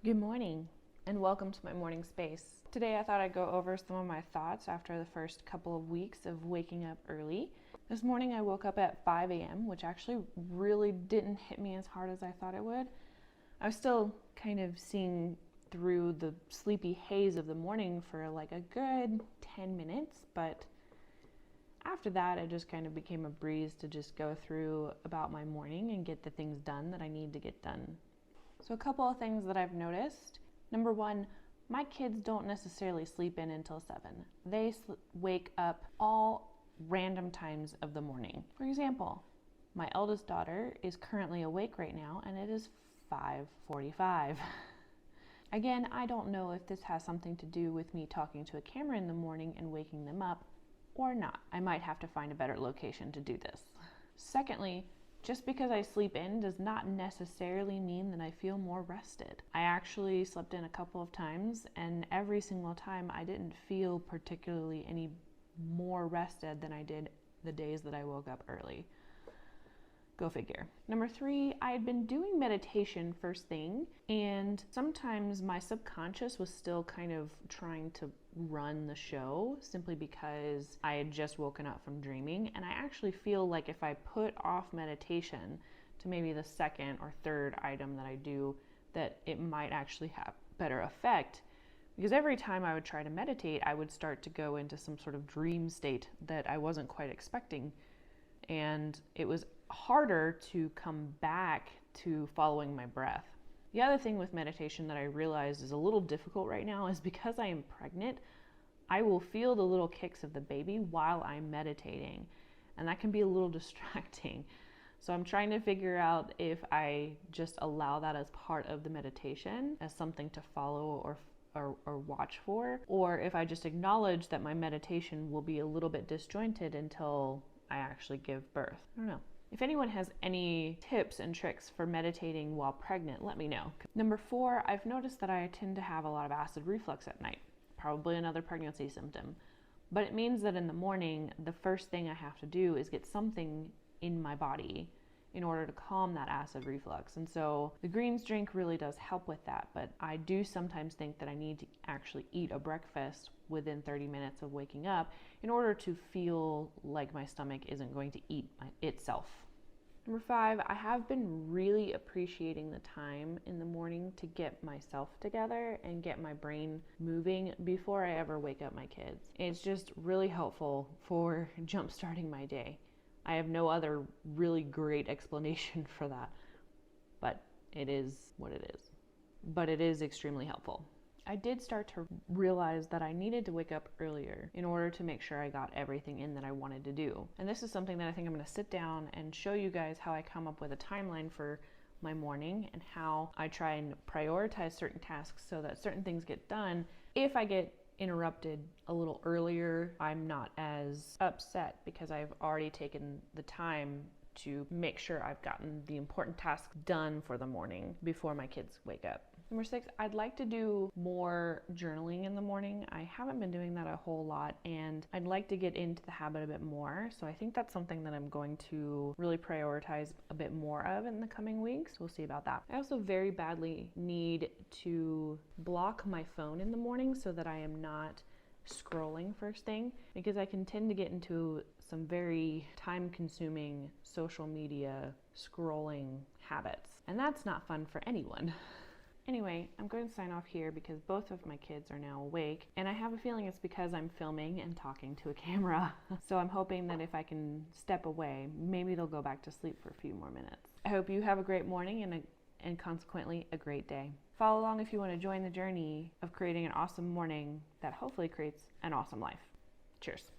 Good morning and welcome to my morning space. Today I thought I'd go over some of my thoughts after the first couple of weeks of waking up early. This morning I woke up at 5 a.m., which actually really didn't hit me as hard as I thought it would. I was still kind of seeing through the sleepy haze of the morning for like a good 10 minutes, but after that it just kind of became a breeze to just go through about my morning and get the things done that I need to get done. So a couple of things that I've noticed. Number one, my kids don't necessarily sleep in until 7. They wake up all random times of the morning. For example, my eldest daughter is currently awake right now and it is 5:45. Again, I don't know if this has something to do with me talking to a camera in the morning and waking them up or not. I might have to find a better location to do this. Secondly, just because I sleep in does not necessarily mean that I feel more rested. I actually slept in a couple of times, and every single time I didn't feel particularly any more rested than I did the days that I woke up early. Go figure. Number 3, I had been doing meditation first thing, and sometimes my subconscious was still kind of trying to run the show simply because I had just woken up from dreaming. And I actually feel like if I put off meditation to maybe the second or third item that I do, that it might actually have better effect. Because every time I would try to meditate, I would start to go into some sort of dream state that I wasn't quite expecting. And it was harder to come back to following my breath. The other thing with meditation that I realized is a little difficult right now is because I am pregnant, I will feel the little kicks of the baby while I'm meditating, and that can be a little distracting. So I'm trying to figure out if I just allow that as part of the meditation, as something to follow or watch for, or if I just acknowledge that my meditation will be a little bit disjointed until I actually give birth. I don't know. If anyone has any tips and tricks for meditating while pregnant, let me know. Number 4, I've noticed that I tend to have a lot of acid reflux at night. Probably another pregnancy symptom. But it means that in the morning, the first thing I have to do is get something in my body in order to calm that acid reflux. And so the greens drink really does help with that. But I do sometimes think that I need to actually eat a breakfast within 30 minutes of waking up in order to feel like my stomach isn't going to eat itself. Number 5, I have been really appreciating the time in the morning to get myself together and get my brain moving before I ever wake up my kids. It's just really helpful for jump-starting my day. I have no other really great explanation for that, but it is what it is. But it is extremely helpful. I did start to realize that I needed to wake up earlier in order to make sure I got everything in that I wanted to do. And this is something that I think I'm going to sit down and show you guys how I come up with a timeline for my morning and how I try and prioritize certain tasks so that certain things get done. If I get interrupted a little earlier, I'm not as upset because I've already taken the time to make sure I've gotten the important tasks done for the morning before my kids wake up. Number 6, I'd like to do more journaling in the morning. I haven't been doing that a whole lot, and I'd like to get into the habit a bit more. So I think that's something that I'm going to really prioritize a bit more of in the coming weeks. We'll see about that. I also very badly need to block my phone in the morning so that I am not scrolling first thing, because I can tend to get into some very time-consuming social media scrolling habits, and that's not fun for anyone. Anyway, I'm going to sign off here because both of my kids are now awake, and I have a feeling it's because I'm filming and talking to a camera. So I'm hoping that if I can step away, maybe they'll go back to sleep for a few more minutes. I hope you have a great morning and consequently a great day. Follow along if you want to join the journey of creating an awesome morning that hopefully creates an awesome life. Cheers.